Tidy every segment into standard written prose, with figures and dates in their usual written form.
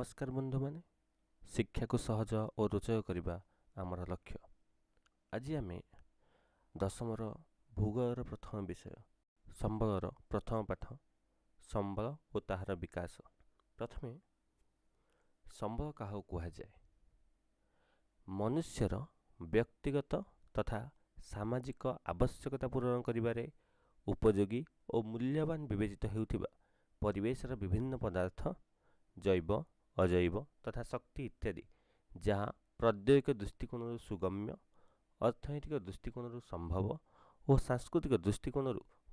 नमस्कार बंधु माने शिक्षा को सहज और रोचक करने आमर लक्ष्य। आज आम दशमर भूगोलर प्रथम विषय संबलर प्रथम पाठ संबल और ताहार विकास। प्रथमे संबल क्या कहुए मनुष्यर व्यक्तिगत तथा सामाजिक आवश्यकता पूरण करिबारे उपयोगी और मूल्यवान विवेचित हेउथिबा परिवेशर विभिन्न पदार्थ जैव अजैव तथा शक्ति इत्यादि जहाँ प्रौद्योगिक दृष्टिकोण सुगम्य अर्थनैतिक दृष्टिकोण संभव और सांस्कृतिक दृष्टिकोण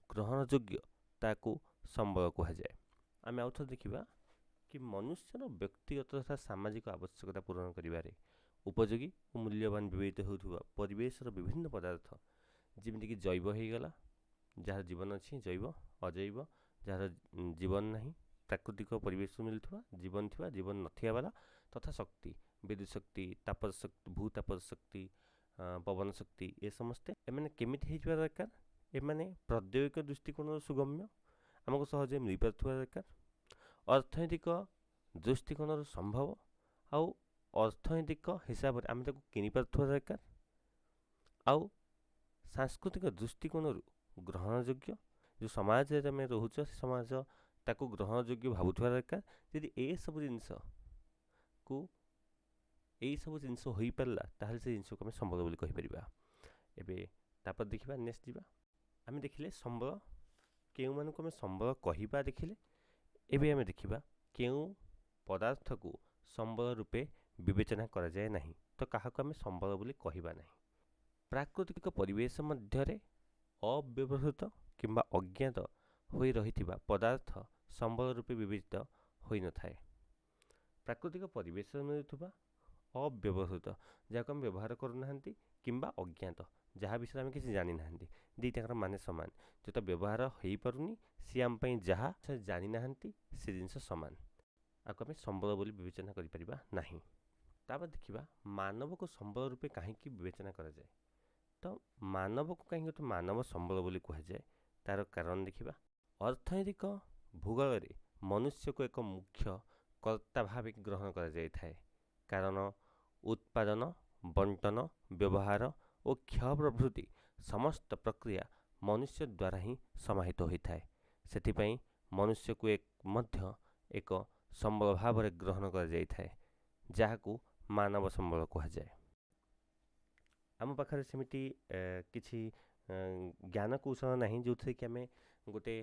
ग्रहणयोग्य ताकू संबल कहुए। आम आउ थे देखा कि मनुष्यर व्यक्तिगत तथा सामाजिक आवश्यकता पूरण करिबारे उपयोगी और मूल्यवान विवेचित होउथुबा परिवेशर विभिन्न पदार्थ जमीक जैव होगला जार जीवन अच्छी जैव अजैव जार जीवन नहीं प्राकृतिक परिवेश मिलुवा जीवन थिबा जीवन नथिया वाला तथा शक्ति विद्युत शक्ति ताप शक्ति भूताप शक्ति पवन शक्ति ये समस्ते एमाने केमिति हेइबा दरकार एमाने प्रौद्योगिक दृष्टिकोण सुगम्य आमको सहज मिल पारुवा दरकार अर्थनैतिक दृष्टिकोण संभव आउ अर्थनैतिक हिसाब से आम किनि पारुवा दरकार आउ सांस्कृतिक दृष्टिकोण ग्रहणयोग्य जो समाज में रोच समाज ताको ग्रहणयोग्य भावुवा दरकार। यदि ए सब जिनस को यही सब जिनस हो पारा ताहले से जिनस को आम संबल बोली कहिपरिबा। एबे तापर देखिबा नेक्स्ट जीवा आम देखिले संबल केउ मानको आम संबल कहिबा देखिले। एबे आम देखिबा केउ पदार्थ को संबल रूपे विवेचना करा जाए नहीं तो काहाको आम संबल बोली कहिबा नहीं। प्राकृतिक परिवेश मध्यरे अव्यवहृत किंबा अज्ञात होई रहिथिबा पदार्थ संबल रूपे विवेचित होई न थाए। प्राकृतिक परिवेश मिलुवा अव्यवहृत जहाँ आम व्यवहार करूना किंबा अज्ञात जहाँ विषय आम किसी जानी ना दीटाकर मान सामान जोटा व्यवहार हो पारुनी सी आम जहाँ जानी ना से जिनस सामान आपको आम संबल बोली विवेचना करिपरिबा नहीं। तापर देखिबा मानव को संबल रूपे कहीं विवेचना करा जाए तो मानव को कहीं गोटे मानव संबल बोली कहुए तार कारण देखिबा अर्थनैतिक भूगोल रे मनुष्य को एक मुख्य कर्ता भाव ग्रहण करा जाय थाए कारण उत्पादन बंटन व्यवहार और क्षय प्रभृति समस्त प्रक्रिया मनुष्य द्वारा ही समाहित होता है। सेथिपाई मनुष्य को एक संबल भाव रे ग्रहण करा जाय थाए जहाकू मानव संबल कहुए। आम पाखे सेमती किछि ज्ञान कौशल नहीं जो थे कि आम गोटे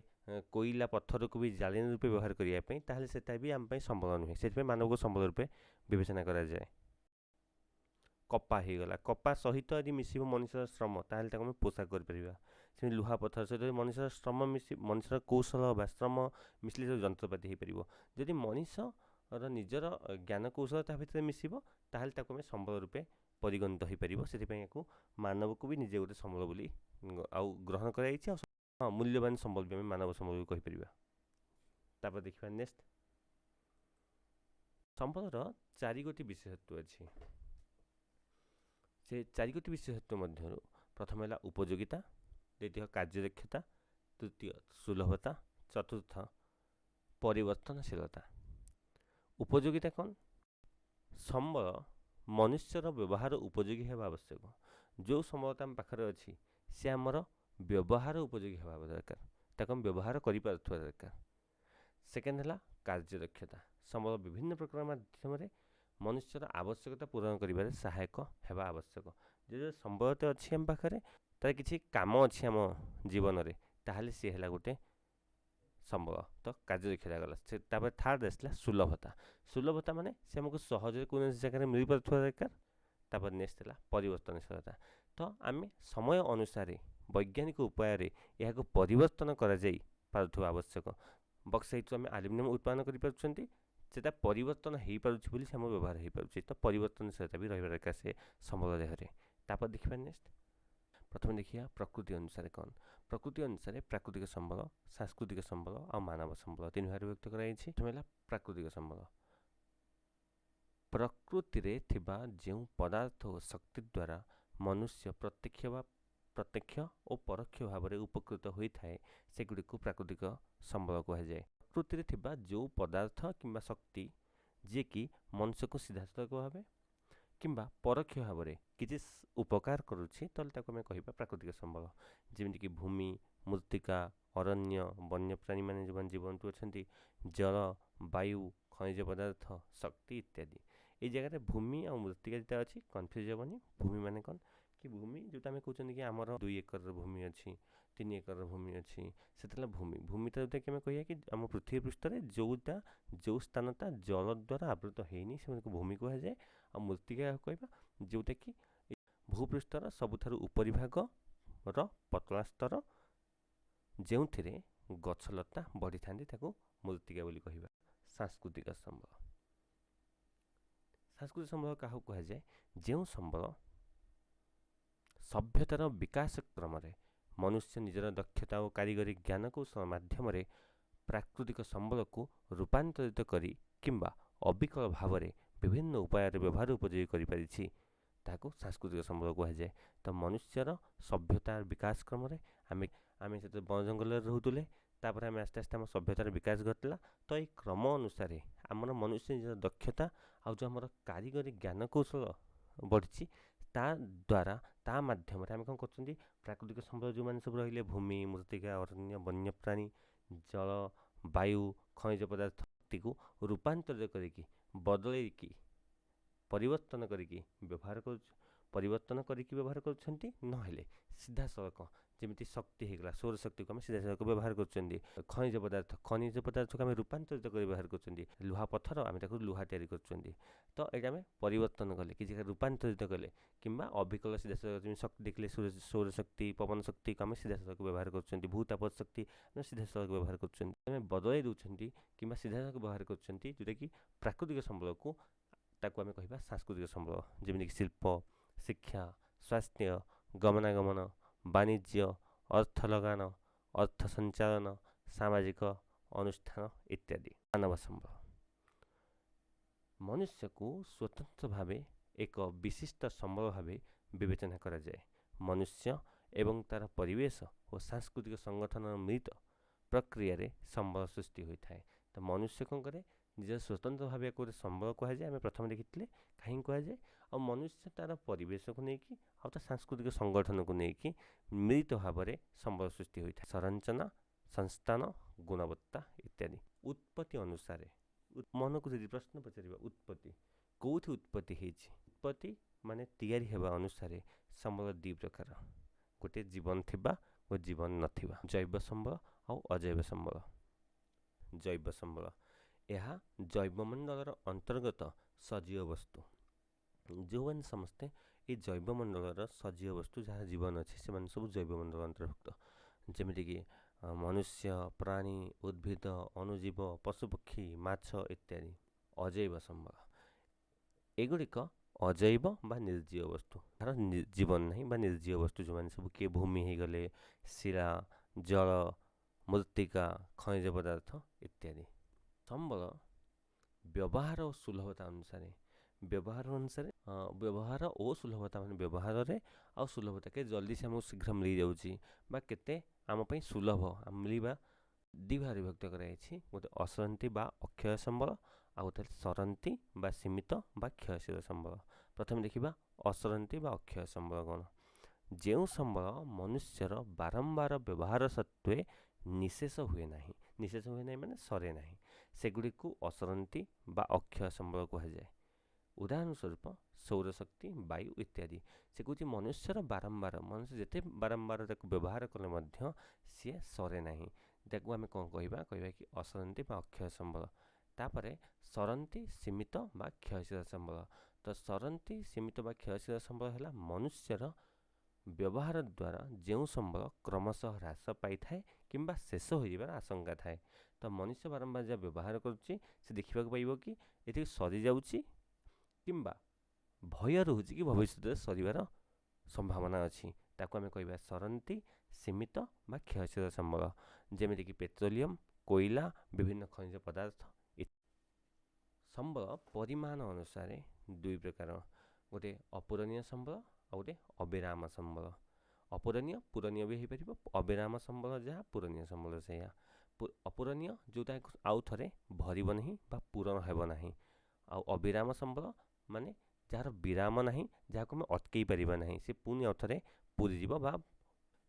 कोईला पत्थर को भी जालीन रूपे व्यवहार करने ताहले सेटा भी आम संबल नुहे से मानव को संबल रूपे विवेचना करा जाए। कपा हो गला कपा सहित यदि मिसिब मनुष्य श्रम ताहले ताको आम पोशाक कर लुहा पत्थर सहित मनुष्य श्रम मिसी मनुष्य कौशल बा श्रम मिसले सब जंत्रपाति हो पार जदि मनुष्य निजर ज्ञान कौशल ता भीतर मिसिब ताहले ताको आम संबल रूपे परिगणित हो पार से मानव को भी निजे गोटे संबल बोली आउ ग्रहण कर हाँ मूल्यवान संबल भी मानव संबल कहीपर। तापर देखा नेक्स्ट संबलर चारि गोटी विशेषत्व अच्छी से चारि गोटी विशेषत्व मध्य प्रथम है उपयोगिता द्वितीय कार्यदक्षता तृतीय सुलभता चतुर्थ परिवर्तनशीलता। उपयोगिता कौन संबल मनुष्यर व्यवहार उपयोगी होगा आवश्यक जो संबल आम पाखे अच्छी सी आमर व्यवहार उपयोगी होगा दरकार ताको हम व्यवहार कर दरकार। सेकेंड है कार्यदक्षता संबल विभिन्न प्रकार माध्यम मनुष्यर आवश्यकता पूरण कर सहायक होगा आवश्यक जो संबल तो अच्छी आम पाखे तार किसी काम अच्छी आम जीवन में ताहले सी है गोटे संबल तो कार्यदक्षता गला। थर्ड आसला सुलभता सुलभता माने से आमको सहज कौन जगह मिल पार दरकार। तापर नेक्स्ट है परिवर्तनशीलता तो आम समय अनुसार वैज्ञानिक उपाय यह परिवर्तन करा जाई पारुथुवा आवश्यक बक्साइट आम आलुमिनियम उत्पादन करें से परिवर्तन हो पारे आम व्यवहार हो पारे तो परिवर्तनशीलता भी रही दरकार से संबल देहरे। तापर देखिए नेक्स्ट प्रथम देखिए प्रकृति अनुसार कौन प्रकृति अनुसार प्राकृतिक संबल सांस्कृतिक संबल और मानव संबल तीन भाग व्यक्त कर प्राकृतिक संबल प्रकृति रे थिबा जो पदार्थ और शक्ति द्वारा मनुष्य प्रत्यक्ष और परोक्ष भाव में उपकृत होता है सेगुड़ी को प्राकृतिक संबल कहुए। प्रकृति रे थिबा जो पदार्थ किंबा शक्ति ଯିଏକି ମନୁଷ୍ୟକୁ ସିଧାସଳଖ ଭାବେ କିମ୍ବା ପରୋକ୍ଷ ଭାବରେ କିଛି ଉପକାର କରୁଛି, ତାହେଲେ ତାକୁ ଆମେ କହିବା ପ୍ରାକୃତିକ ସମ୍ବଳ। ଯେମିତିକି ଭୂମି, ମୃତ୍ତିକା, ଅରଣ୍ୟ, ବନ୍ୟପ୍ରାଣୀମାନେ ଯେଉଁମାନେ ଜୀବନ୍ତୁ ଅଛନ୍ତି, ଜଳ, ବାୟୁ, ଖଣିଜ ପଦାର୍ଥ, ଶକ୍ତି ଇତ୍ୟାଦି। ଏଇ ଜାଗାରେ ଭୂମି ଆଉ ମୃତ୍ତିକା ଯେତେ ଅଛି କନଫ୍ୟୁଜ୍ ହେବନି। ଭୂମି ମାନେ କ'ଣ କି ଭୂମି ଯେଉଁଟା ଆମେ କହୁଛନ୍ତି କି ଆମର 2 ଏକରର ଭୂମି ଅଛି, 3 ଏକରର ଭୂମି ଅଛି, ସେତେବେଳେ ଭୂମି। ଭୂମିଟା ଯେଉଁଟାକି ଆମେ କହିବା କି ଆମ ପୃଥିବୀ ପୃଷ୍ଠରେ ଯେଉଁ ସ୍ଥାନଟା ଜଳ ଦ୍ୱାରା ଆବୃତ ହେଇନି ସେମାନଙ୍କୁ ଭୂମି କୁହାଯାଏ। ଆଉ ମୃତ୍ତିକା କହିବା ଯେଉଁଟାକି ଭୂପୃଷ୍ଠର ସବୁଠାରୁ ଉପରି ଭାଗର ପତଳା ସ୍ତର ଯେଉଁଥିରେ ଗଛଲତା ବଢ଼ିଥାନ୍ତି ତାକୁ ମୃତ୍ତିକା ବୋଲି କହିବା। ସାଂସ୍କୃତିକ ସମ୍ବଳ। ସାଂସ୍କୃତିକ ସମ୍ବଳ କାହାକୁ କୁହାଯାଏ? ଯେଉଁ ସମ୍ବଳ ସଭ୍ୟତାର ବିକାଶ କ୍ରମରେ ମନୁଷ୍ୟ ନିଜର ଦକ୍ଷତା ଓ କାରିଗରୀ ଜ୍ଞାନକୌଶଳ ମାଧ୍ୟମରେ ପ୍ରାକୃତିକ ସମ୍ବଳକୁ ରୂପାନ୍ତରିତ କରି କିମ୍ବା ଅବିକଳ ଭାବରେ ବିଭିନ୍ନ ଉପାୟରେ ବ୍ୟବହାର ଉପଯୋଗୀ କରିପାରିଛି, ତାହାକୁ ସାଂସ୍କୃତିକ ସମ୍ବଳ କୁହାଯାଏ। ତ ମନୁଷ୍ୟର ସଭ୍ୟତାର ବିକାଶ କ୍ରମରେ ଆମେ ସେତେ ବଣ ଜଙ୍ଗଲରେ ରହୁଥିଲେ, ତାପରେ ଆମେ ଆସ୍ତେ ଆସ୍ତେ ଆମ ସଭ୍ୟତାର ବିକାଶ ଘଟିଲା। ତ ଏଇ କ୍ରମ ଅନୁସାରେ ଆମର ମନୁଷ୍ୟ ନିଜର ଦକ୍ଷତା ଆଉ ଯେଉଁ ଆମର କାରିଗରୀ ଜ୍ଞାନକୌଶଳ ବଢ଼ିଛି, ତା ମାଧ୍ୟମରେ ଆମେ କ'ଣ କରୁଛନ୍ତି, ପ୍ରାକୃତିକ ସମ୍ବଳ ଯେଉଁମାନେ ସବୁ ରହିଲେ ଭୂମି, ମୃତ୍ତିକା, ଅରଣ୍ୟ, ବନ୍ୟପ୍ରାଣୀ, ଜଳ, ବାୟୁ, ଖଣିଜ ପଦାର୍ଥକୁ ରୂପାନ୍ତରିତ କରିକି ବଦଳେଇକି ପରିବର୍ତ୍ତନ କରିକି ବ୍ୟବହାର କରୁଛନ୍ତି। ନହେଲେ ସିଧାସଳଖ ଯେମିତି ଶକ୍ତି ହେଇଗଲା, ସୌରଶକ୍ତିକୁ ଆମେ ସିଧାସଳଖ ବ୍ୟବହାର କରୁଛନ୍ତି। ଖଣିଜ ପଦାର୍ଥକୁ ଆମେ ରୂପାନ୍ତରିତ କରି ବ୍ୟବହାର କରୁଛନ୍ତି। ଲୁହା ପଥର ଆମେ ତାକୁ ଲୁହା ତିଆରି କରୁଛନ୍ତି। ତ ଏଇଟା ଆମେ ପରିବର୍ତ୍ତନ କଲେ, କିଛି ରୂପାନ୍ତରିତ କଲେ କିମ୍ବା ଅବିକଳ ସିଧାସଳଖ ଯେମିତି ଶକ୍ତି ଦେଖିଲେ ସୌରଶକ୍ତି, ପବନ ଶକ୍ତିକୁ ଆମେ ସିଧାସଳଖ ବ୍ୟବହାର କରୁଛନ୍ତି। ଭୂତାପ ଶକ୍ତି ଆମେ ସିଧାସଳଖ ବ୍ୟବହାର କରୁଛନ୍ତି। ଆମେ ବଦଳାଇ ଦେଉଛନ୍ତି କିମ୍ବା ସିଧାସଳଖ ବ୍ୟବହାର କରୁଛନ୍ତି, ଯେଉଁଟାକି ପ୍ରାକୃତିକ ସମ୍ବଳକୁ ତାକୁ ଆମେ କହିବା ସାଂସ୍କୃତିକ ସମ୍ବଳ। ଯେମିତିକି ଶିଳ୍ପ, ଶିକ୍ଷା, ସ୍ୱାସ୍ଥ୍ୟ, ଗମନାଗମନ, ବାଣିଜ୍ୟ, ଅର୍ଥ ଲଗାଣ, ଅର୍ଥ ସଞ୍ଚାଳନ, ସାମାଜିକ ଅନୁଷ୍ଠାନ ଇତ୍ୟାଦି। ମାନବ ସମ୍ବଳ। ମନୁଷ୍ୟକୁ ସ୍ୱତନ୍ତ୍ର ଭାବେ ଏକ ବିଶିଷ୍ଟ ସମ୍ବଳ ଭାବେ ବିବେଚନା କରାଯାଏ। ମନୁଷ୍ୟ ଏବଂ ତା'ର ପରିବେଶ ଓ ସାଂସ୍କୃତିକ ସଂଗଠନର ମିଳିତ ପ୍ରକ୍ରିୟାରେ ସମ୍ବଳ ସୃଷ୍ଟି ହୋଇଥାଏ। ତ ମନୁଷ୍ୟ କ'ଣ କରେ, ନିଜର ସ୍ୱତନ୍ତ୍ର ଭାବେ ଗୋଟେ ସମ୍ବଳ କୁହାଯାଏ। ଆମେ ପ୍ରଥମେ ଦେଖିଥିଲେ କାହିଁକି କୁହାଯାଏ। ଆଉ ମନୁଷ୍ୟ ତା'ର ପରିବେଶକୁ ନେଇକି ଆଉ ତା ସାଂସ୍କୃତିକ ସଂଗଠନକୁ ନେଇକି ମିଳିତ ଭାବରେ ସମ୍ବଳ ସୃଷ୍ଟି ହୋଇଥାଏ। ସଂରଚନା, ସଂସ୍ଥାନ, ଗୁଣବତ୍ତା ଇତ୍ୟାଦି। ଉତ୍ପତ୍ତି ଅନୁସାରେ ମନକୁ ଯଦି ପ୍ରଶ୍ନ ପଚାରିବା, ଉତ୍ପତ୍ତି କେଉଁଠି ଉତ୍ପତ୍ତି ହେଇଛି? ଉତ୍ପତ୍ତି ମାନେ ତିଆରି ହେବା ଅନୁସାରେ ସମ୍ବଳ 2 ପ୍ରକାର, ଗୋଟେ ଜୀବନ ଥିବା ଓ ଜୀବନ ନଥିବା। ଜୈବ ସମ୍ବଳ ଆଉ ଅଜୈବ ସମ୍ବଳ। ଜୈବ ସମ୍ବଳ ଏହା ଜୈବମଣ୍ଡଳର ଅନ୍ତର୍ଗତ ସଜୀବ ବସ୍ତୁ। ଯେଉଁମାନେ ସମସ୍ତେ ଏଇ ଜୈବମଣ୍ଡଳର ସଜୀବ ବସ୍ତୁ ଯାହାର ଜୀବନ ଅଛି, ସେମାନେ ସବୁ ଜୈବମଣ୍ଡଳ ଅନ୍ତର୍ଭୁକ୍ତ। ଯେମିତିକି ମନୁଷ୍ୟ, ପ୍ରାଣୀ, ଉଦ୍ଭିଦ, ଅଣୁଜୀବ, ପଶୁପକ୍ଷୀ, ମାଛ ଇତ୍ୟାଦି। ଅଜୈବ ସମ୍ବଳ ଏଗୁଡ଼ିକ ଅଜୈବ ବା ନିର୍ଜୀବ ବସ୍ତୁ, ଯାହାର ଜୀବନ ନାହିଁ ବା ନିର୍ଜୀବ ବସ୍ତୁ ଯେଉଁମାନେ ସବୁ, କିଏ ଭୂମି ହେଇଗଲେ, ଶିଳା, ଜଳ, ମୃତ୍ତିକା, ଖଣିଜ ପଦାର୍ଥ ଇତ୍ୟାଦି। ସମ୍ବଳ ବ୍ୟବହାର ଓ ସୁଲଭତା ଅନୁସାରେ ବ୍ୟବହାର ଓ ସୁଲଭତା, ମାନେ ବ୍ୟବହାରରେ ଆଉ ସୁଲଭତା, କେତେ ଜଲ୍ଦି ସେ ଆମକୁ ଶୀଘ୍ର ମିଳିଯାଉଛି ବା କେତେ ଆମ ପାଇଁ ସୁଲଭ ମିଳିବା, 2 ଭାଗରେ ବିଭକ୍ତ କରାଯାଇଛି। ଗୋଟେ ଅସରନ୍ତି ବା ଅକ୍ଷୟ ସମ୍ବଳ, ଆଉ ଗୋଟେ ସରନ୍ତି ବା ସୀମିତ ବା କ୍ଷୟଶୀଳ ସମ୍ବଳ। ପ୍ରଥମେ ଦେଖିବା ଅସରନ୍ତି ବା ଅକ୍ଷୟ ସମ୍ବଳ କ'ଣ। ଯେଉଁ ସମ୍ବଳ ମନୁଷ୍ୟର ବାରମ୍ବାର ବ୍ୟବହାର ସତ୍ତ୍ୱେ ନିଶେଷ ହୁଏ ନାହିଁ ମାନେ ସରେ ନାହିଁ, ସେଗୁଡ଼ିକୁ ଅସରନ୍ତି ବା ଅକ୍ଷୟ ସମ୍ବଳ କୁହାଯାଏ। ଉଦାହରଣ ସ୍ୱରୂପ ସୌରଶକ୍ତି, ବାୟୁ ଇତ୍ୟାଦି। ସେ କହୁଛି ମନୁଷ୍ୟ ଯେତେ ବାରମ୍ବାର ତାକୁ ବ୍ୟବହାର କଲେ ମଧ୍ୟ ସିଏ ସରେ ନାହିଁ, ତାକୁ ଆମେ କ'ଣ କହିବା କି ଅସରନ୍ତି ବା ଅକ୍ଷୟ ସମ୍ବଳ। ତାପରେ ସରନ୍ତି, ସୀମିତ ବା କ୍ଷୟଶୀଳ ସମ୍ବଳ। ତ ସରନ୍ତି, ସୀମିତ ବା କ୍ଷୟଶୀଳ ସମ୍ବଳ ହେଲା ମନୁଷ୍ୟର ବ୍ୟବହାର ଦ୍ୱାରା ଯେଉଁ ସମ୍ବଳ କ୍ରମଶଃ ହ୍ରାସ ପାଇଥାଏ କିମ୍ବା ଶେଷ ହୋଇଯିବାର ଆଶଙ୍କା ଥାଏ। ତ ମନୁଷ୍ୟ ବାରମ୍ବାର ଯାହା ବ୍ୟବହାର କରୁଛି, ସେ ଦେଖିବାକୁ ପାଇବ କି ଏଠି ସରିଯାଉଛି କିମ୍ବା ଭୟ ରହୁଛି କି ଭବିଷ୍ୟତରେ ସରିବାର ସମ୍ଭାବନା ଅଛି, ତାକୁ ଆମେ କହିବା ସରନ୍ତି, ସୀମିତ ବା କ୍ଷୟଶୀଳ ସମ୍ବଳ। ଯେମିତିକି ପେଟ୍ରୋଲିୟମ, କୋଇଲା, ବିଭିନ୍ନ ଖଣିଜ ପଦାର୍ଥ। ସମ୍ବଳ ପରିମାଣ ଅନୁସାରେ 2 ପ୍ରକାର, ଗୋଟେ ଅପୂରଣୀୟ ସମ୍ବଳ ଆଉ ଗୋଟେ ଅବିରାମ ସମ୍ବଳ। ଅପୂରଣୀୟ, ପୂରଣୀୟ ବି ହେଇପାରିବ। ଅବିରାମ ସମ୍ବଳ ଯାହା, ପୂରଣୀୟ ସମ୍ବଳ ସେଇଆ। ଅପୂରଣୀୟ ଯେଉଁଟା ଆଉ ଥରେ ଭରିବ ନାହିଁ ବା ପୂରଣ ହେବ ନାହିଁ। ଆଉ ଅବିରାମ ସମ୍ବଳ ମାନେ ଯାହାର ବିରାମ ନାହିଁ, ଯାହାକୁ ଆମେ ଅଟକେଇ ପାରିବା ନାହିଁ, ସେ ପୁଣି ଆଉଥରେ ପୁରିଯିବ। ବା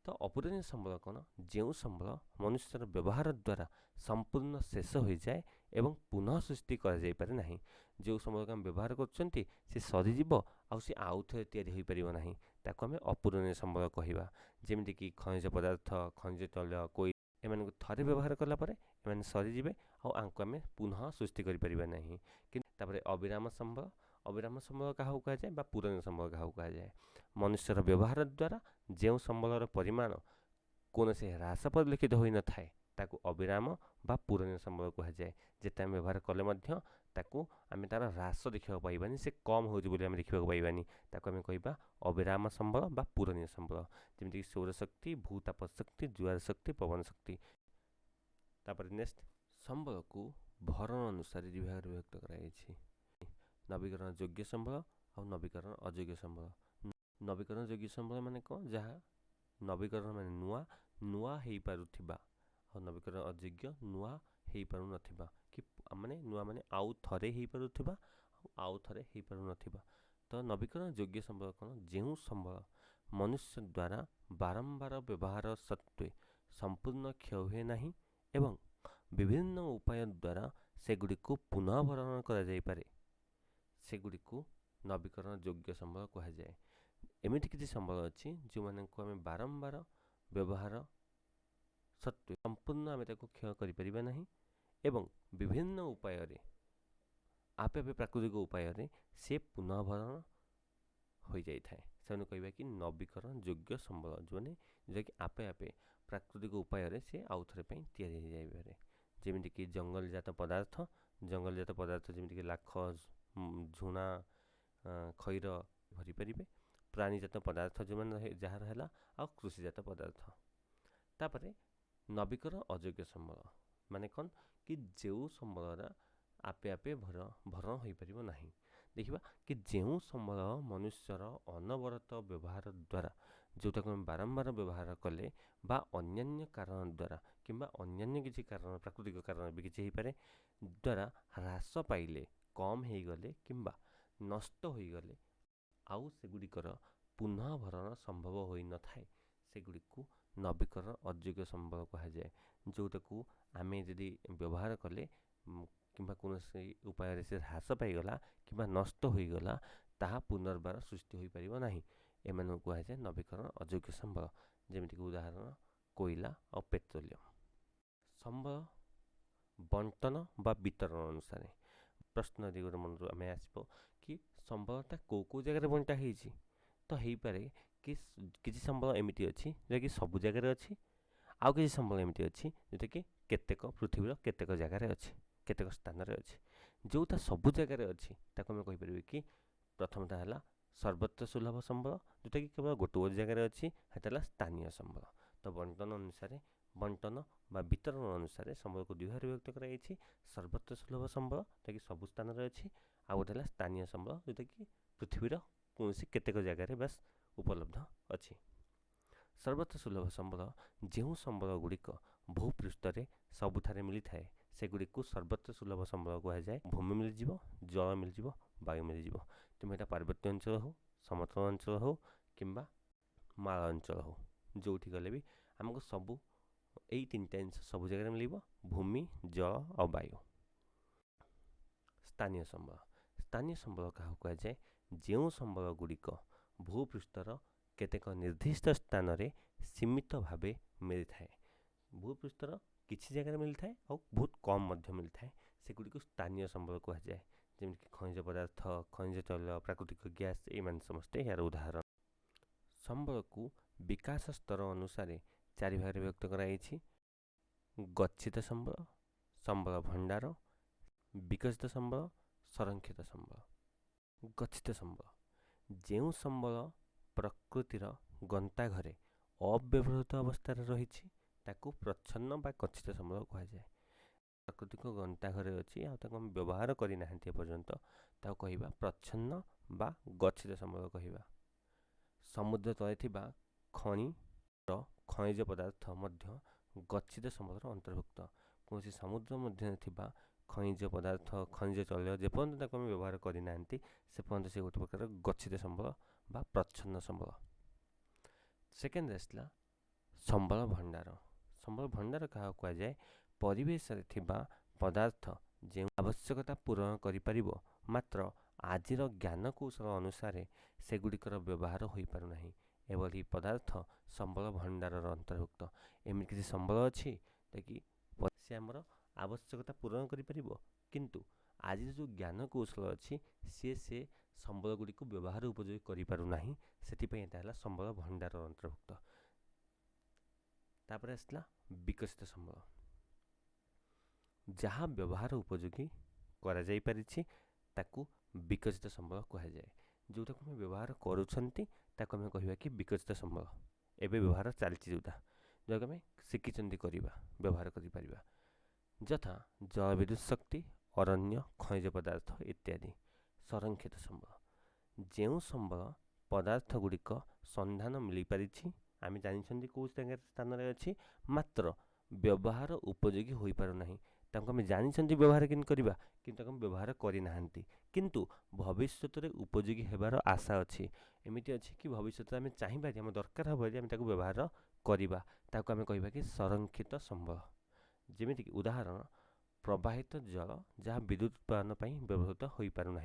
ତ ଅପୂରଣୀୟ ସମ୍ବଳ କ'ଣ? ଯେଉଁ ସମ୍ବଳ ମନୁଷ୍ୟର ବ୍ୟବହାର ଦ୍ୱାରା ସମ୍ପୂର୍ଣ୍ଣ ଶେଷ ହୋଇଯାଏ ଏବଂ ପୁନଃ ସୃଷ୍ଟି କରାଯାଇପାରେ ନାହିଁ। ଯେଉଁ ସମ୍ବଳକୁ ଆମେ ବ୍ୟବହାର କରୁଛନ୍ତି ସେ ସରିଯିବ ଆଉ ସେ ଆଉଥରେ ତିଆରି ହୋଇପାରିବ ନାହିଁ, ତାକୁ ଆମେ ଅପୂରଣୀୟ ସମ୍ବଳ କହିବା। ଯେମିତିକି ଖଣିଜ ପଦାର୍ଥ, ଖଣିଜ ତୈଳ, କୋଇଲା, ଏମାନଙ୍କୁ ଥରେ ବ୍ୟବହାର କଲା ପରେ ଏମାନେ ସରିଯିବେ ଆଉ ଆଙ୍କୁ ଆମେ ପୁନଃ ସୃଷ୍ଟି କରିପାରିବା ନାହିଁ। କିନ୍ତୁ ତାପରେ ଅବିରାମ ସମ୍ବଳ, ଅବିରାମ ସମ୍ବଳ କାହାକୁ କୁହାଯାଏ? ବା ପୂରଣୀୟ ସମ୍ବଳ କାହାକୁ କୁହାଯାଏ? ମନୁଷ୍ୟର ବ୍ୟବହାର ଦ୍ୱାରା ଯେଉଁ ସମ୍ବଳର ପରିମାଣ କୌଣସି ହ୍ରାସ ପରିଲକ୍ଷିତ ହୋଇନଥାଏ ତାକୁ ଅବିରାମ ବା ପୂରଣୀୟ ସମ୍ବଳ କୁହାଯାଏ। ଯେତେ ଆମେ ବ୍ୟବହାର କଲେ ମଧ୍ୟ ତାକୁ ଆମେ ତା'ର ହ୍ରାସ ଦେଖିବାକୁ ପାଇବାନି, ସେ କମ୍ ହେଉଛି ବୋଲି ଆମେ ଦେଖିବାକୁ ପାଇବାନି, ତାକୁ ଆମେ କହିବା ଅବିରାମ ସମ୍ବଳ ବା ପୂରଣୀୟ ସମ୍ବଳ। ଯେମିତିକି ସୌରଶକ୍ତି, ଭୂତାପ ଶକ୍ତି, ଜୁଆର ଶକ୍ତି, ପବନ ଶକ୍ତି। ତାପରେ ନେକ୍ସଟ, ସମ୍ବଳକୁ ଭରଣ ଅନୁସାରେ ଦୁଇ ଭାଗରେ ବିଭକ୍ତ କରାଯାଇଛି। ନବୀକରଣ ଯୋଗ୍ୟ ସମ୍ବଳ ଆଉ ନବୀକରଣ ଅଯୋଗ୍ୟ ସମ୍ବଳ। ନବୀକରଣ ଯୋଗ୍ୟ ସମ୍ବଳ ମାନେ କ'ଣ? ଯାହା ନବୀକରଣ ମାନେ ନୂଆ ହେଇପାରୁଥିବା, ଆଉ ନବୀକରଣ ଅଯୋଗ୍ୟ ନୂଆ ହେଇପାରୁନଥିବା, କି ମାନେ ନୂଆ ମାନେ ଆଉ ଥରେ ହେଇପାରୁଥିବା ଆଉ ଥରେ ହେଇପାରୁନଥିବା। ତ ନବୀକରଣ ଯୋଗ୍ୟ ସମ୍ବଳ କ'ଣ? ଯେଉଁ ସମ୍ବଳ ମନୁଷ୍ୟ ଦ୍ୱାରା ବାରମ୍ବାର ବ୍ୟବହାର ସତ୍ତ୍ୱେ ସମ୍ପୂର୍ଣ୍ଣ କ୍ଷୟ ହୁଏ ନାହିଁ ଏବଂ ବିଭିନ୍ନ ଉପାୟ ଦ୍ୱାରା ସେଗୁଡ଼ିକୁ ପୁନଃଭରଣ କରାଯାଇପାରେ, ସେଗୁଡ଼ିକୁ ନବୀକରଣ ଯୋଗ୍ୟ ସମ୍ବଳ କୁହାଯାଏ। ଏମିତି କିଛି ସମ୍ବଳ ଅଛି ଯେଉଁମାନଙ୍କୁ ଆମେ ବାରମ୍ବାର ବ୍ୟବହାର ସତ୍ତ୍ୱେ ସମ୍ପୂର୍ଣ୍ଣ ଆମେ ତାକୁ କ୍ଷୟ କରିପାରିବା ନାହିଁ ଏବଂ ବିଭିନ୍ନ ଉପାୟରେ, ଆପେ ଆପେ ପ୍ରାକୃତିକ ଉପାୟରେ ସେ ପୁନଃଭରଣ ହୋଇଯାଇଥାଏ। ସେମାନେ କହିବା କି ନବୀକରଣ ଯୋଗ୍ୟ ସମ୍ବଳ, ଯେଉଁଟାକି ଆପେ ଆପେ ପ୍ରାକୃତିକ ଉପାୟରେ ସେ ଆଉଥରେ ପାଇଁ ତିଆରି ହୋଇଯାଇପାରେ। ଯେମିତିକି ଜଙ୍ଗଲଜାତ ପଦାର୍ଥ, ଯେମିତିକି ଲାଖ, ଝୁଣା, ଖଇର ଭରିପାରିବେ। ପ୍ରାଣୀଜାତ ପଦାର୍ଥ ଯାହାର ହେଲା, ଆଉ କୃଷିଜାତ ପଦାର୍ଥ। ତାପରେ ନବୀକରଣ ଅଯୋଗ୍ୟ ସମ୍ବଳ ମାନେ କ'ଣ? କି ଯେଉଁ ସମ୍ବଳର ଆପେ ଆପେ ଭରଣ ହୋଇପାରିବ ନାହିଁ। ଦେଖିବା କି ଯେଉଁ ସମ୍ବଳ ମନୁଷ୍ୟର ଅନବରତ ବ୍ୟବହାର ଦ୍ୱାରା, ଯେଉଁଟାକୁ ଆମେ ବାରମ୍ବାର ବ୍ୟବହାର କଲେ ବା ଅନ୍ୟାନ୍ୟ କାରଣ ଦ୍ୱାରା କିମ୍ବା ଅନ୍ୟାନ୍ୟ କିଛି କାରଣ, ପ୍ରାକୃତିକ କାରଣ ବି କିଛି ହେଇପାରେ, ଦ୍ୱାରା ହ୍ରାସ ପାଇଲେ, କମ୍ ହେଇଗଲେ କିମ୍ବା ନଷ୍ଟ ହୋଇଗଲେ ଆଉ ସେଗୁଡ଼ିକର ପୁନଃଭରଣ ସମ୍ଭବ ହୋଇନଥାଏ, ସେଗୁଡ଼ିକୁ ନବୀକରଣ ଅଯୋଗ୍ୟ ସମ୍ବଳ କୁହାଯାଏ। ଯେଉଁଟାକୁ ଆମେ ଯଦି ବ୍ୟବହାର କଲେ କିମ୍ବା କୌଣସି ଉପାୟରେ ସେ ହ୍ରାସ ପାଇଗଲା କିମ୍ବା ନଷ୍ଟ ହୋଇଗଲା, ତାହା ପୁନର୍ବାର ସୃଷ୍ଟି ହୋଇପାରିବ ନାହିଁ, ଏମାନଙ୍କୁ କୁହାଯାଏ ନବୀକରଣ ଅଯୋଗ୍ୟ ସମ୍ବଳ। ଯେମିତିକି ଉଦାହରଣ କୋଇଲା ଆଉ ପେଟ୍ରୋଲିୟମ। ସମ୍ବଳ ବଣ୍ଟନ ବା ବିତରଣ ଅନୁସାରେ ପ୍ରଶ୍ନ ଦିଗରେ ମନରୁ ଆମେ ଆସିବ କି ସମ୍ବଳଟା କେଉଁ ଜାଗାରେ ବଣ୍ଟା ହେଇଛି? ତ ହେଇପାରେ କି କିଛି ସମ୍ବଳ ଏମିତି ଅଛି ଯାହାକି ସବୁ ଜାଗାରେ ଅଛି, ଆଉ କିଛି ସମ୍ବଳ ଏମିତି ଅଛି ଯେଉଁଟାକି ପୃଥିବୀର କେତେକ ଜାଗାରେ ଅଛି, କେତେକ ସ୍ଥାନରେ ଅଛି। ଯେଉଁଟା ସବୁ ଜାଗାରେ ଅଛି ତାକୁ ଆମେ କହିପାରିବେ କି ପ୍ରଥମଟା ହେଲା ସର୍ବତ୍ର ସୁଲଭ ସମ୍ବଳ, ଯେଉଁଟାକି କେବଳ ଗୋଟେ ଜାଗାରେ ଅଛି, ସେଟା ହେଲା ସ୍ଥାନୀୟ ସମ୍ବଳ। ତ ବଣ୍ଟନ ବା ବିତରଣ ଅନୁସାରେ ସମ୍ବଳକୁ ଦୁଇ ଭାଗରେ ବିଭକ୍ତ କରାଯାଇଛି। ସର୍ବତ୍ର ସୁଲଭ ସମ୍ବଳ, ଯେଉଁଟାକି ସବୁ ସ୍ଥାନରେ ଅଛି, ଆଉ ଗୋଟେ ହେଲା ସ୍ଥାନୀୟ ସମ୍ବଳ, ଯେଉଁଟାକି ପୃଥିବୀର କୌଣସି କେତେକ ଜାଗାରେ ବାସ୍ ଉପଲବ୍ଧ ଅଛି। ସର୍ବତ୍ର ସୁଲଭ ସମ୍ବଳ ଯେଉଁ ସମ୍ବଳ ଗୁଡ଼ିକ ଭୂପୃଷ୍ଠରେ ସବୁଠାରେ ମିଳିଥାଏ, ସେଗୁଡ଼ିକୁ ସର୍ବତ୍ର ସୁଲଭ ସମ୍ବଳ କୁହାଯାଏ। ଭୂମି ମିଳିଯିବ, ଜଳ ମିଳିଯିବ, ବାୟୁ ମିଳିଯିବ। ତେଣୁ ଏଇଟା ପାର୍ବତ୍ୟ ଅଞ୍ଚଳ ହେଉ, ସମତଳ ଅଞ୍ଚଳ ହେଉ କିମ୍ବା ମାଳ ଅଞ୍ଚଳ ହେଉ, ଯେଉଁଠି ଗଲେ ବି ଆମକୁ ଏଇ ତିନିଟା ଜିନିଷ ସବୁ ଜାଗାରେ ମିଳିବ, ଭୂମି, ଜଳ ଆଉ ବାୟୁ। ସ୍ଥାନୀୟ ସମ୍ବଳ କାହାକୁ କୁହାଯାଏ? ଯେଉଁ ସମ୍ବଳ ଗୁଡ଼ିକ ଭୂପୃଷ୍ଠର କେତେକ ନିର୍ଦ୍ଦିଷ୍ଟ ସ୍ଥାନରେ ସୀମିତ ଭାବେ ମିଳିଥାଏ। ଭୂପୃଷ୍ଠର କିଛି ଜାଗାରେ ମିଳିଥାଏ ଆଉ ବହୁତ କମ୍ ମଧ୍ୟ ମିଳିଥାଏ, ସେଗୁଡ଼ିକୁ ସ୍ଥାନୀୟ ସମ୍ବଳ କୁହାଯାଏ। ଯେମିତିକି ଖଣିଜ ପଦାର୍ଥ, ଖଣିଜ ତୈଳ, ପ୍ରାକୃତିକ ଗ୍ୟାସ୍, ଏଇମାନେ ସମସ୍ତେ ଏହାର ଉଦାହରଣ। ସମ୍ବଳକୁ ବିକାଶ ସ୍ତର ଅନୁସାରେ ଚାରି ଭାଗରେ ବିଭକ୍ତ କରାଯାଇଛି। ଗଚ୍ଛିତ ସମ୍ବଳ, ସମ୍ବଳ ଭଣ୍ଡାର, ବିକଶିତ ସମ୍ବଳ, ସଂରକ୍ଷିତ ସମ୍ବଳ। ଗଚ୍ଛିତ ସମ୍ବଳ ଯେଉଁ ସମ୍ବଳ ପ୍ରକୃତିର ଗନ୍ତାଘରେ ଅବ୍ୟବହୃତ ଅବସ୍ଥାରେ ରହିଛି ତାକୁ ପ୍ରଚ୍ଛନ୍ନ ବା ଗଚ୍ଛିତ ସମ୍ବଳ କୁହାଯାଏ। ପ୍ରାକୃତିକ ଗନ୍ତାଘରେ ଅଛି ଆଉ ତାକୁ ଆମେ ବ୍ୟବହାର କରିନାହାନ୍ତି ଏପର୍ଯ୍ୟନ୍ତ, ତାକୁ କହିବା ପ୍ରଚ୍ଛନ୍ନ ବା ଗଚ୍ଛିତ ସମ୍ବଳ କହିବା। ସମୁଦ୍ର ତଳେ ଥିବା ଖଣିଜ ପଦାର୍ଥ ମଧ୍ୟ ଗଚ୍ଛିତ ସମ୍ବଳର ଅନ୍ତର୍ଭୁକ୍ତ। କୌଣସି ସମୁଦ୍ର ମଧ୍ୟରେ ଥିବା खनिज पदार्थ खनिज तैल जेपर्यंत ताको आम व्यवहार करना से पर्यंत से गोटे प्रकार गच्छित संबल बा प्रच्छन्न संबल। सेकेंड आसला संबल भंडार क्या कहुए परिवेश पदार्थ जो आवश्यकता पूरण कर मात्र आज ज्ञान कौशल अनुसार सेगुड़िकर व्यवहार हो पारना एभली पदार्थ संबल भंडार अंतर्भुक्त। एमती किसी संबल अच्छी कि से आमर आवश्यकता पूरण किंतु आज जो ज्ञान कौशल अच्छी से संबल गुड़ी को व्यवहार उपयोगी करें से संबल भंडार अंतर्भुक्त। तापर आसला विकसित संबल जहाँ व्यवहार उपयोगी करा जाई परिछि ताकू विकसित संबल कहा जाए। जोटा को हम व्यवहार करूछंती ताको हम कहबा कि विकसित संबल एबे व्यवहार चलछि जोटा जो आम शिखिचंती करबा व्यवहार करि परिबा यथा जलविद्युत शक्ति अरण्य खनिज पदार्थ इत्यादि। संरक्षित संबल जो संबल पदार्थ गुड़िक संधान मिल पारि आम जानते कौ स्थान में अच्छी मात्र व्यवहार उपयोगी हो पारना आम जानते व्यवहार कि किंतु व्यवहार करना किंतु भविष्य में उपयोगी होबार आशा अच्छी। एमती अच्छी कि भविष्य आम चाहिए आम दरकार हम व्यवहार करवा ताको आम कहबा कि संरक्षित संबल। जेमिति कि उदाहरण प्रवाहित जल जहाँ विद्युत उत्पादन व्यवहृत हो पारना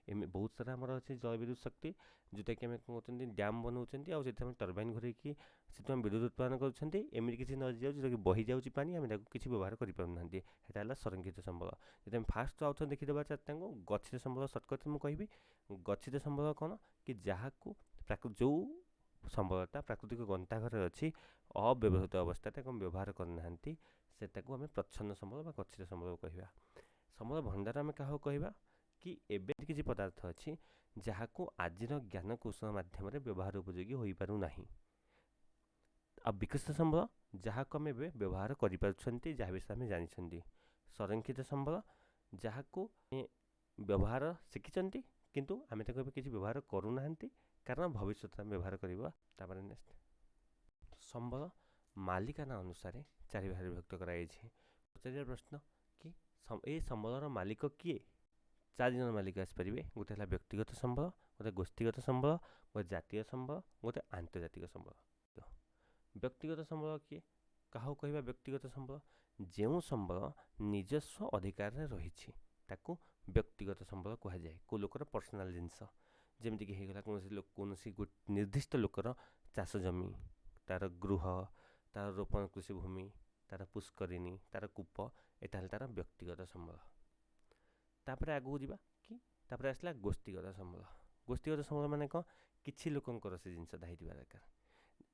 एम बहुत सारा आमर अच्छे जल विद्युत शक्ति जोटा कि कहते डैम बनाऊँ आम टर्बाइन घरे विद्युत उत्पादन करमती किसी न जो बही जाऊँगी पानी आम किसी व्यवहार करना संरक्षित संबल। जब फास्ट आउ देखीदे चार्टा गच्छित संबल सर्टकट में कहि गच्छित संबल कौन कि जहाँ को जो संबलटा प्राकृतिक गंताघर अच्छी अव्यवहृत अवस्था व्यवहार करना से आम प्रच्छन्न संबल बा गच्छित संबल कहवा। संबल भंडार आम क्या कहवा कि एबे किसी पदार्थ अच्छी जहाँ को आज ज्ञान कौशल माध्यम व्यवहार उपयोगी हो पारना आ विकसित संबल जहाँ को आम व्यवहार करें जहाँ विषय आम जानते। संरक्षित संबल जहाँ को व्यवहार शिखिंट किंतु आम किसी व्यवहार करूना कारण भविष्य में व्यवहार करवा। नेक्स्ट संबल मालिकाना अनुसार चारि भाग विभक्त कराई पचार प्रश्न कि ए संबलर मालिक किए चार जन मालिक आसपारे गोटे है व्यक्तिगत संबल गोटे गोष्ठीगत संबल गोटे जातीय संबल गोटे आंतर्जातिक संबल। व्यक्तिगत संबल किए क्या कहवा व्यक्तिगत संबल जो संबल निजस्व अधिकार रही व्यक्तिगत संबल कहुए को लोकर पर्सनाल जिनस जमीक कौन निर्दिष्ट लोकर चाष जमी तार गृह तार रोपण कृषि भूमि तार पुष्करिणी तार कूप एटा तार व्यक्तिगत संबल। तापर आगू जावा कि तापर आसला गोष्ठीगत संबल। गोष्ठीगत संबल माने कौन किछि लोकंकर से जिनस दायित्व दरकार।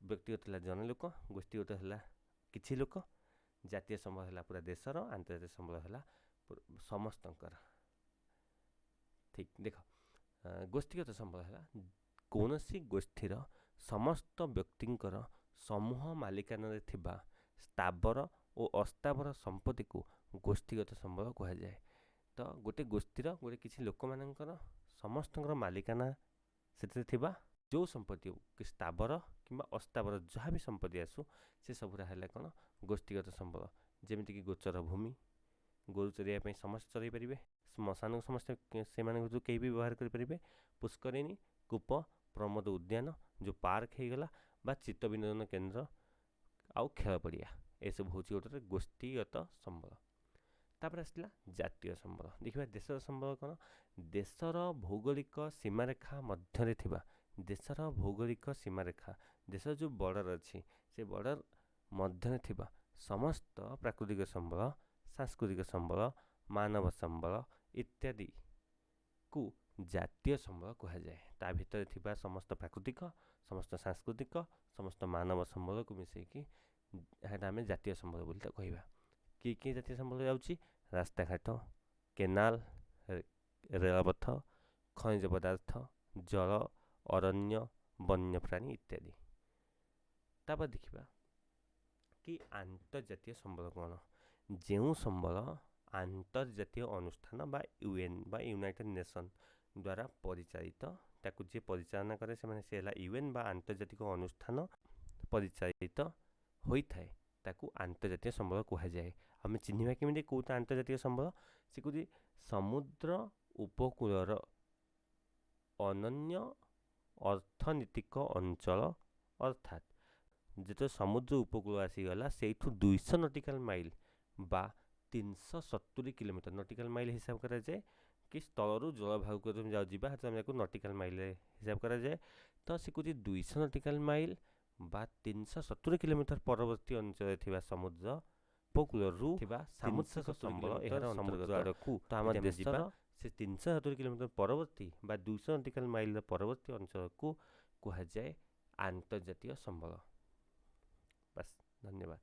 व्यक्तिगत है जन लोक गोष्ठीगत है किछि लोक जातीय संबल है पूरा देशर आंतर्जातिक संबल है समस्तंकर। ठीक देख गोष्ठीगत संबल है कौन सी गोष्ठीर समस्त व्यक्तिंकर समूह मालिकाना थिबा स्थावर और अस्थावर संपत्ति को गोष्ठीगत संबल कहुए। तो गोटे गोष्ठीर गोटे किसी लोक मानकर समस्त मालिकाना से जो संपत्ति कि स्थावर कि अस्थावर जहाँ भी संपत्ति आसू से सबूरा है कौन गोष्ठीगत संबल। जमीक गोचर भूमि गोरु चरिया समस्त चरई पारे श्मशान को समस्त से कहीं भी व्यवहार करें पुष्करिणी कूप प्रमोद उद्यान जो पार्क हो गला बा चित्त विनोदन केन्द्र आउ खेल पड़िया ए सब हूँ गोटे गोष्ठीगत संबल। तापर आसला जातीय संबल। देखिए देशर संबल कौन देशर भौगोलिक सीमारेखा मध्य देशर भौगोलिक सीमारेखा देश जो बॉर्डर अच्छी से बॉर्डर मध्य समस्त प्राकृतिक संबल सांस्कृतिक संबल मानव संबल इत्यादि को जातीय संबल कहुए। ता भितर थिबा समस्त प्राकृतिक समस्त सांस्कृतिक समस्त मानव संबल को मिसेकी आम जातीय संबल बोली कहवा। कि जातीय संबल जाऊँगी रास्ताघाट केनाल रेलपथ खनिज पदार्थ जल अरण्य वन्यप्राणी इत्यादि। तापर देखिबा कि आंतर्जातीय संबल कौन जो संबल आंतर्जातीय अनुष्ठान बा यूएन बा यूनाइटेड नेशन द्वारा परिचालित ताकू जे परिचालना करे से यूएन बा आंतर्जातिक अनुष्ठान परिचालित होता है ताकू आंतर्जातीय संबल कहुए। आम चिन्हवा केमी कौटा आंतर्जातिक संबल से कौन समुद्र उपकूलर अनन्य अर्थनीतिक अंचल अर्थात जो समुद्र उपकूल आसीगला से 200 नटिकल माइल बा 370 किलोमीटर नटिकल माइल हिसाब करा जाए कि स्थल जलभाग को तुम जाओ जीवा तो नटिकल माइल हिसाब करा जाए तो से कुछ 200 नटिकल माइल बा 370 किलोमीटर परवर्ती अंचल थिबा समुद्र उपकूलरू सामुद्रिक संबल एहार समुद्र आड़कू तो आम देशर से 370 किलोमीटर परवर्ती बा 200 नटिकल माइल परवर्ती अंचल को कहुए आंतर्जातीय संबल। बस, धन्यवाद।